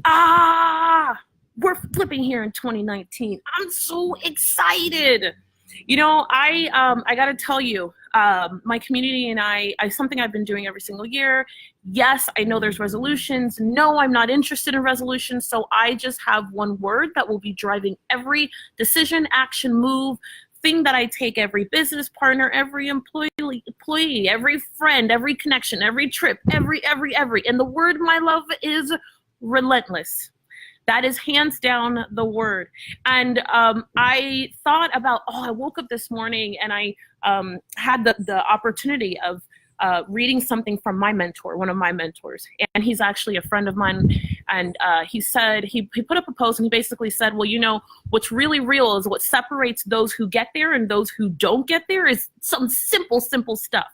We're flipping here in 2019. I'm so excited. I got to tell you, my community and I something I've been doing every single year. Yes, I know there's resolutions. No, I'm not interested in resolutions. So I just have one word that will be driving every decision, action, move, thing that I take, every business partner, every employee, every friend, every connection, every trip, every. And the word, my love, is relentless. That is hands down the word. And I thought about, I woke up this morning and I had the opportunity of reading something from my mentor, one of my mentors. And he's actually a friend of mine. And he said, he put up a post and he basically said, well, what's really real is what separates those who get there and those who don't get there is some simple stuff.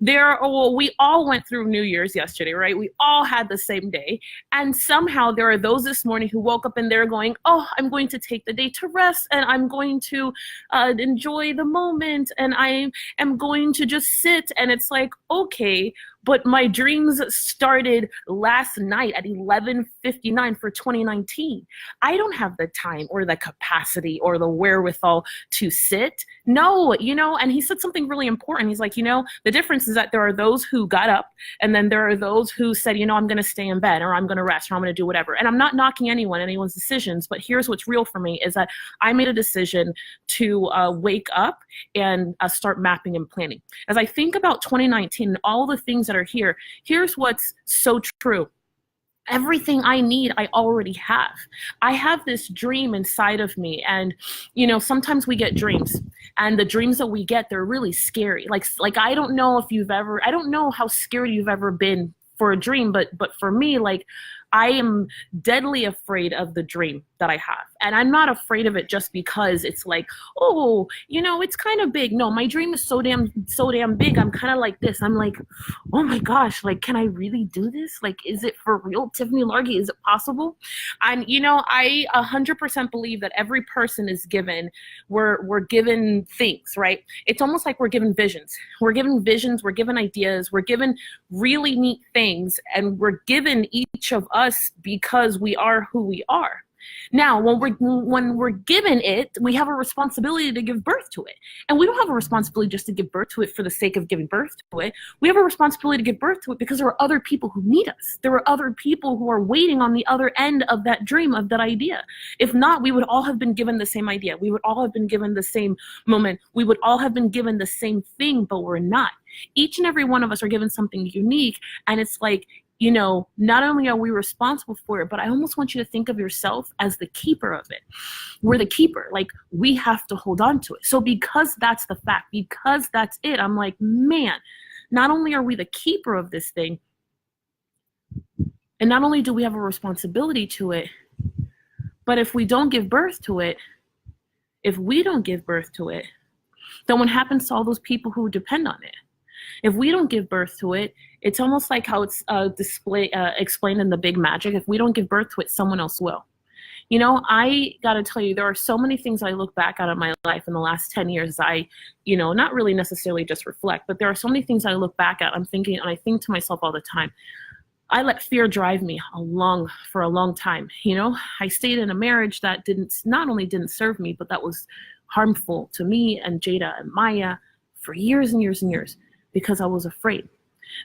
We all went through New Year's yesterday, right? We all had the same day. And somehow there are those this morning who woke up and they're going, I'm going to take the day to rest and I'm going to enjoy the moment and I am going to just sit. And it's like, okay, but my dreams started last night at 11:59 for 2019. I don't have the time or the capacity or the wherewithal to sit. No, and he said something really important. He's like, the difference is that there are those who got up and then there are those who said, I'm going to stay in bed or I'm going to rest or I'm going to do whatever. And I'm not knocking anyone's decisions, but here's what's real for me is that I made a decision to wake up and start mapping and planning. As I think about 2019 and all the things that are here, here's what's so true. Everything I need, I already have. I have this dream inside of me. And, sometimes we get dreams and the dreams that we get, they're really scary. Like I don't know how scared you've ever been for a dream, but for me, like I am deadly afraid of the dream that I have. And I'm not afraid of it just because it's like, it's kind of big. No, my dream is so damn big. I'm kind of like this. I'm like, oh my gosh, like, can I really do this? Like, is it for real? Tiffany Largie, is it possible? And, I 100% believe that every person is given, we're given things, right? It's almost like we're given visions. We're given visions, we're given ideas, we're given really neat things, and we're given each of us because we are who we are. Now, when we're given it, we have a responsibility to give birth to it. And we don't have a responsibility just to give birth to it for the sake of giving birth to it. We have a responsibility to give birth to it because there are other people who need us. There are other people who are waiting on the other end of that dream, of that idea. If not, we would all have been given the same idea. We would all have been given the same moment. We would all have been given the same thing, but we're not. Each and every one of us are given something unique. And it's like, not only are we responsible for it, but I almost want you to think of yourself as the keeper of it. We're the keeper. Like, we have to hold on to it. So because that's the fact, because that's it, I'm like, man, not only are we the keeper of this thing, and not only do we have a responsibility to it, but if we don't give birth to it, then what happens to all those people who depend on it? If we don't give birth to it, it's almost like how it's explained in The Big Magic. If we don't give birth to it, someone else will. I got to tell you, there are so many things I look back at in my life in the last 10 years. Not really necessarily just reflect, but there are so many things I look back at. I'm thinking, and I think to myself all the time, I let fear drive me for a long time. I stayed in a marriage that not only didn't serve me, but that was harmful to me and Jada and Maya for years and years and years. Because I was afraid.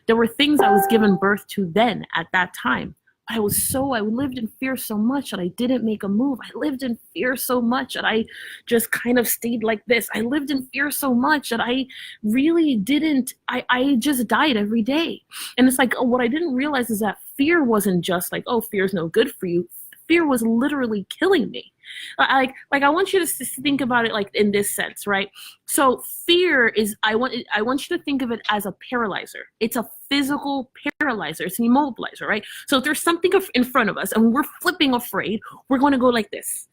There were things I was given birth to then at that time. I lived in fear so much that I didn't make a move. I lived in fear so much that I just kind of stayed like this. I lived in fear so much that I really didn't, I just died every day. And it's like, what I didn't realize is that fear wasn't just like, fear's no good for you. Fear was literally killing me. I want you to think about it like in this sense, right? So fear is, I want you to think of it as a paralyzer. It's a physical paralyzer. It's an immobilizer, right? So if there's something in front of us and we're flipping afraid, we're going to go like this.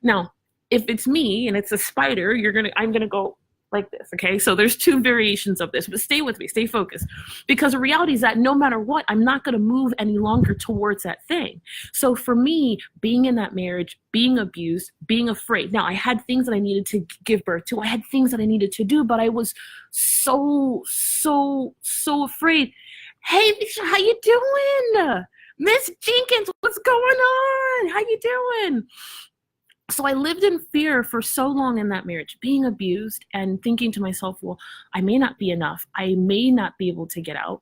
Now, if it's me and it's a spider, I'm going to go like this, okay? So there's two variations of this, but stay with me, stay focused. Because the reality is that no matter what, I'm not gonna move any longer towards that thing. So for me, being in that marriage, being abused, being afraid. Now, I had things that I needed to give birth to. I had things that I needed to do, but I was so afraid. Hey, Misha, how you doing? Miss Jenkins, what's going on? How you doing? So I lived in fear for so long in that marriage, being abused and thinking to myself, well, I may not be enough. I may not be able to get out.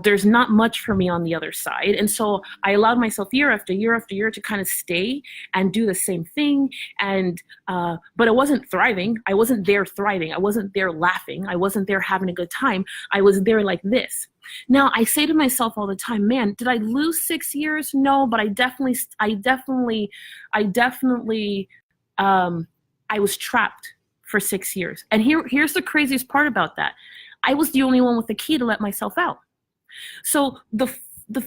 There's not much for me on the other side. And so I allowed myself year after year after year to kind of stay and do the same thing. And, but I wasn't thriving. I wasn't there thriving. I wasn't there laughing. I wasn't there having a good time. I was there like this. Now I say to myself all the time, man, did I lose 6 years? No, but I was trapped for 6 years. And here's the craziest part about that. I was the only one with the key to let myself out. So the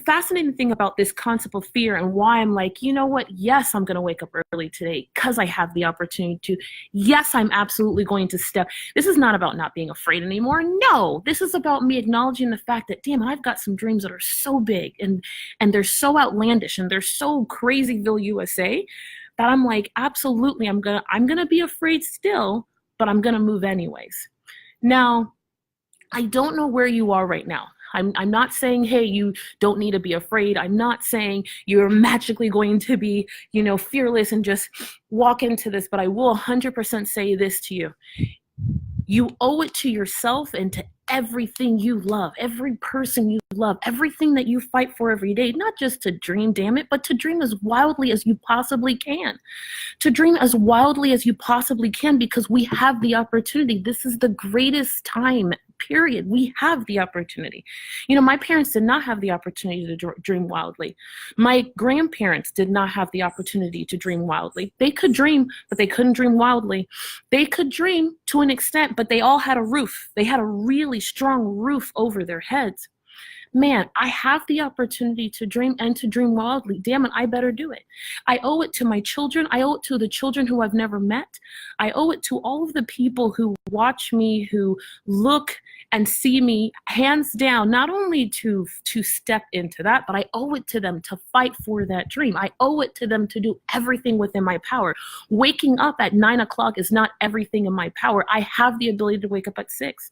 fascinating thing about this concept of fear and why I'm like, you know what? Yes, I'm going to wake up early today because I have the opportunity to. Yes, I'm absolutely going to step. This is not about not being afraid anymore. No, this is about me acknowledging the fact that, damn, I've got some dreams that are so big and they're so outlandish and they're so crazyville USA that I'm like, absolutely, I'm gonna be afraid still, but I'm gonna move anyways. Now, I don't know where you are right now. I'm not saying, hey, you don't need to be afraid. I'm not saying you're magically going to be, fearless and just walk into this, but I will 100% say this to you. You owe it to yourself and to everything you love, every person you love, everything that you fight for every day, not just to dream, damn it, but to dream as wildly as you possibly can. To dream as wildly as you possibly can, because we have the opportunity. This is the greatest time, period. We have the opportunity. My parents did not have the opportunity to dream wildly. My grandparents did not have the opportunity to dream wildly. They could dream, but they couldn't dream wildly. They could dream to an extent, but they all had a roof. They had a really strong roof over their heads. Man, I have the opportunity to dream and to dream wildly. Damn it, I better do it. I owe it to my children. I owe it to the children who I've never met. I owe it to all of the people who watch me, who look and see me, hands down, not only to step into that, but I owe it to them to fight for that dream. I owe it to them to do everything within my power. Waking up at 9 o'clock is not everything in my power. I have the ability to wake up at 6.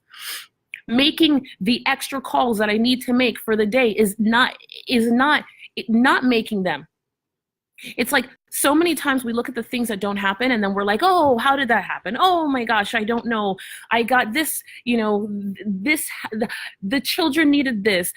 Making the extra calls that I need to make for the day is not making them. It's like so many times we look at the things that don't happen and then we're like, oh, how did that happen? Oh my gosh, I don't know. I got this, the children needed this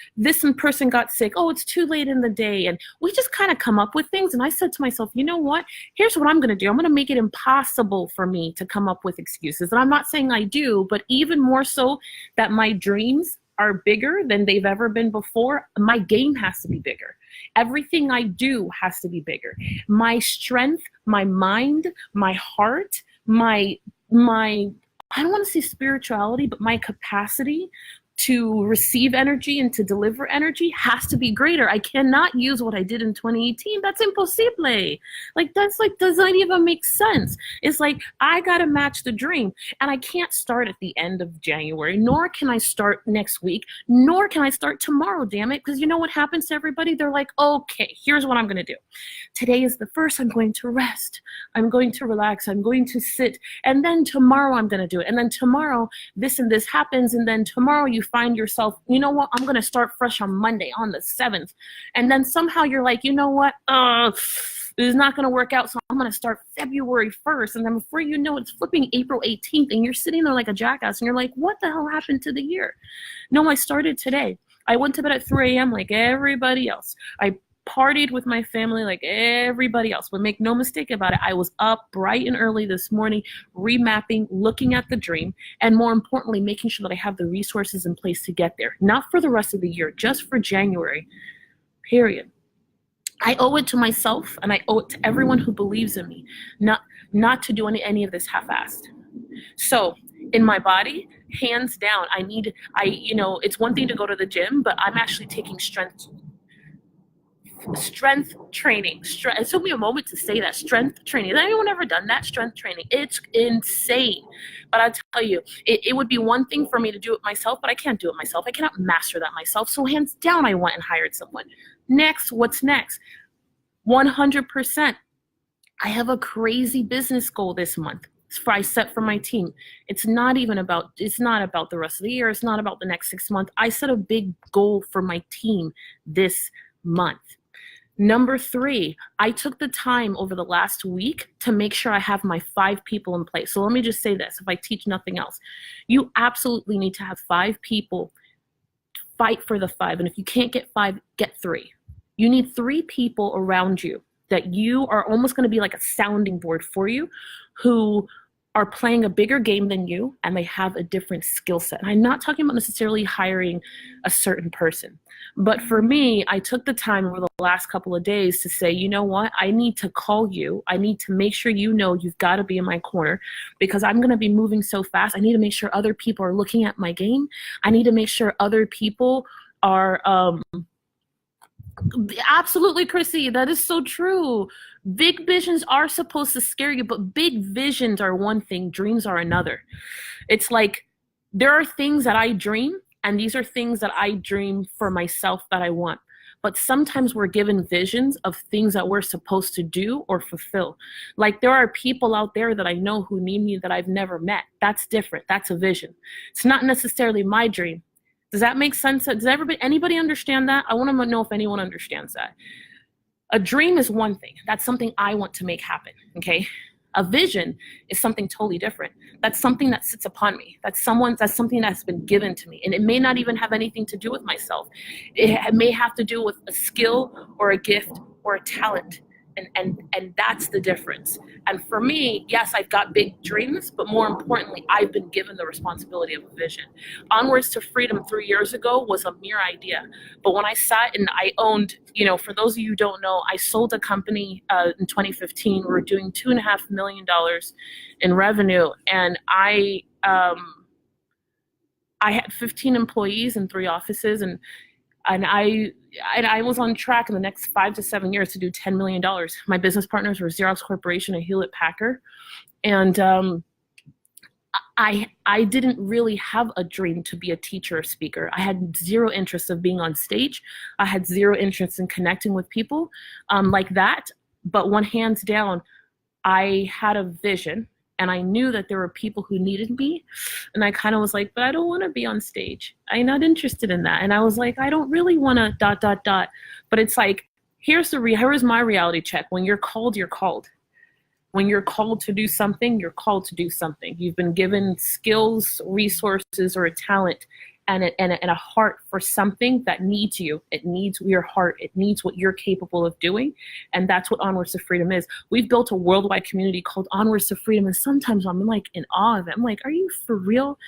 person got sick. Oh, it's too late in the day. And we just kind of come up with things. And I said to myself, you know what? Here's what I'm going to do. I'm going to make it impossible for me to come up with excuses. And I'm not saying I do, but even more so that my dreams are bigger than they've ever been before. My game has to be bigger. Everything I do has to be bigger. My strength, my mind, my heart, my I don't want to say spirituality, but my capacity to receive energy and to deliver energy has to be greater. I cannot use what I did in 2018. That's impossible. Does that even make sense? It's like, I got to match the dream, and I can't start at the end of January, nor can I start next week, nor can I start tomorrow, damn it. Because you know what happens to everybody? They're like, okay, here's what I'm going to do. Today is the first. I'm going to rest. I'm going to relax. I'm going to sit. And then tomorrow I'm going to do it. And then tomorrow this and this happens. And then tomorrow you find yourself, you know what, I'm going to start fresh on Monday, on the 7th. And then somehow you're like, you know what, this is not going to work out, so I'm going to start February 1st. And then before you know it, it's flipping April 18th, and you're sitting there like a jackass, and you're like, what the hell happened to the year? No, I started today. I went to bed at 3 a.m. like everybody else. I partied with my family like everybody else. But make no mistake about it, I was up bright and early this morning, remapping, looking at the dream, and more importantly, making sure that I have the resources in place to get there. Not for the rest of the year, just for January, period. I owe it to myself, and I owe it to everyone who believes in me, not to do any of this half-assed. So in my body, hands down, it's one thing to go to the gym, but I'm actually taking strength training. It took me a moment to say that. Strength training. Has anyone ever done that? Strength training. It's insane. But I'll tell you, it would be one thing for me to do it myself, but I can't do it myself. I cannot master that myself. So hands down, I went and hired someone. Next, what's next? 100%. I have a crazy business goal this month. I set for my team. It's not about the rest of the year. It's not about the next 6 months. I set a big goal for my team this month. Number 3, I took the time over the last week to make sure I have my 5 people in place. So let me just say this, if I teach nothing else, you absolutely need to have 5 people fight for the 5. And if you can't get 5, get 3. You need 3 people around you that you are almost going to be like a sounding board for you, who are playing a bigger game than you, and they have a different skill set. And I'm not talking about necessarily hiring a certain person. But for me, I took the time over the last couple of days to say, you know what? I need to call you. I need to make sure you know you've got to be in my corner, because I'm going to be moving so fast. I need to make sure other people are looking at my game. I need to make sure other people are absolutely, Chrissy, that is so true. Big visions are supposed to scare you, but big visions are one thing, dreams are another. It's like there are things that I dream, and these are things that I dream for myself that I want. But sometimes we're given visions of things that we're supposed to do or fulfill. Like there are people out there that I know who need me that I've never met. That's different. That's a vision. It's not necessarily my dream. Does that make sense? Does anybody understand that? I want to know if anyone understands that. A dream is one thing. That's something I want to make happen, okay? A vision is something totally different. That's something that sits upon me. That's something that's been given to me. And it may not even have anything to do with myself. It may have to do with a skill or a gift or a talent. And that's the difference. And for me, yes, I've got big dreams, but more importantly, I've been given the responsibility of a vision. Onwards to Freedom 3 years ago was a mere idea. But when I sat and I owned, for those of you who don't know, I sold a company in 2015. We were doing $2.5 million in revenue. And I had 15 employees in 3 offices, and I was on track in the next 5 to 7 years to do $10 million. My business partners were Xerox Corporation and Hewlett Packard. And I didn't really have a dream to be a teacher or speaker. I had zero interest of being on stage. I had zero interest in connecting with people like that. But one hands down, I had a vision. And I knew that there were people who needed me. And I kind of was like, but I don't want to be on stage. I'm not interested in that. And I was like, I don't really want to ... But it's like, here's my reality check. When you're called, you're called. When you're called to do something, you're called to do something. You've been given skills, resources, or a talent and a heart for something that needs you. It needs your heart. It needs what you're capable of doing. And that's what Onwards to Freedom is. We've built a worldwide community called Onwards to Freedom. And sometimes I'm like in awe of it. I'm like, are you for real?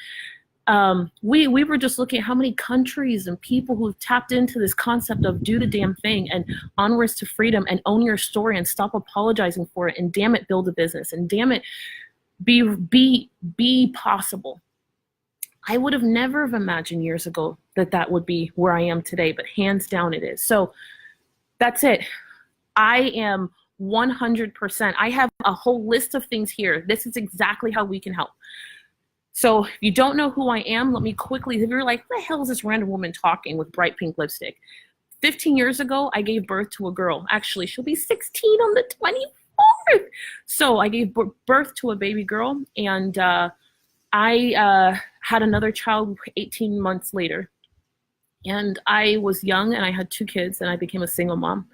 We were just looking at how many countries and people who've tapped into this concept of do the damn thing and Onwards to Freedom and own your story and stop apologizing for it. And damn it, build a business. And damn it, be possible. I would have never have imagined years ago that would be where I am today, but hands down it is. So that's it. I am 100%. I have a whole list of things here. This is exactly how we can help. So if you don't know who I am, let me quickly, if you're like, what the hell is this random woman talking with bright pink lipstick? 15 years ago, I gave birth to a girl. Actually, she'll be 16 on the 24th. So I gave birth to a baby girl, and I had another child 18 months later. And I was young, and I had 2 kids, and I became a single mom.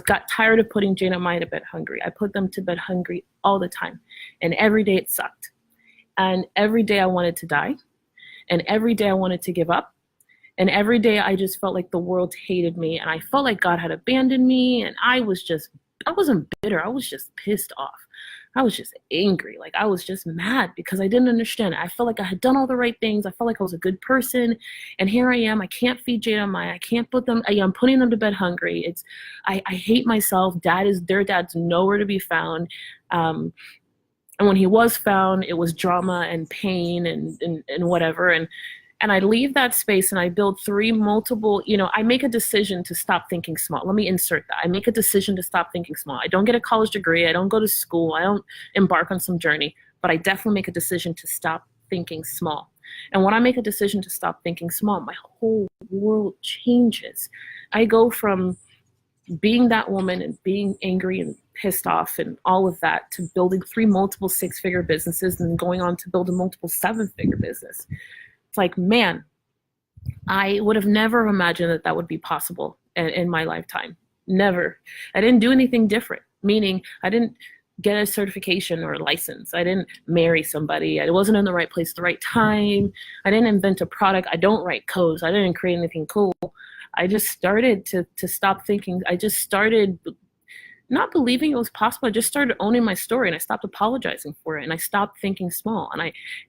Got tired of putting Jane and Maya to bed hungry. I put them to bed hungry all the time. And every day it sucked. And every day I wanted to die. And every day I wanted to give up. And every day I just felt like the world hated me. And I felt like God had abandoned me. And I wasn't bitter. I was just pissed off. I was just angry. Like I was just mad because I didn't understand. I felt like I had done all the right things. I felt like I was a good person. And here I am. I can't feed Jada and Maya. I can't put them, I'm putting them to bed hungry. I hate myself. Their dad's nowhere to be found. And when he was found, it was drama and pain and whatever. And I leave that space and I build 3 multiple, I make a decision to stop thinking small. Let me insert that. I make a decision to stop thinking small. I don't get a college degree. I don't go to school. I don't embark on some journey, but I definitely make a decision to stop thinking small. And when I make a decision to stop thinking small, my whole world changes. I go from being that woman and being angry and pissed off and all of that, to building 3 multiple 6-figure businesses and going on to build a multiple 7-figure business. It's like, man, I would have never imagined that that would be possible in my lifetime. Never. I didn't do anything different, meaning I didn't get a certification or a license. I didn't marry somebody. I wasn't in the right place at the right time. I didn't invent a product. I don't write codes. I didn't create anything cool. I just started to stop thinking. I just started not believing it was possible. I just started owning my story, and I stopped apologizing for it, and I stopped thinking small.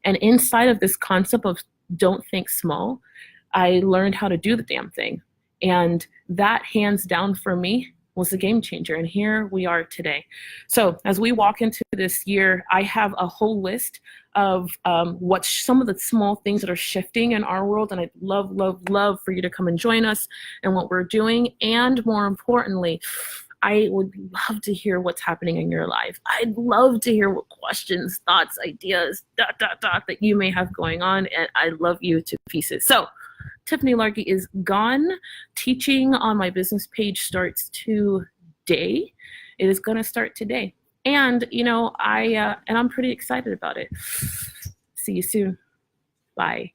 And inside of this concept of don't think small, I learned how to do the damn thing. And that, hands down, for me, was a game changer. And here we are today. So as we walk into this year, I have a whole list of what some of the small things that are shifting in our world. And I'd love, love, love for you to come and join us in what we're doing. And more importantly, I would love to hear what's happening in your life. I'd love to hear what questions, thoughts, ideas, that you may have going on. And I love you to pieces. So Tiffany Largie is gone. Teaching on my business page starts today. It is going to start today. And, I'm pretty excited about it. See you soon. Bye.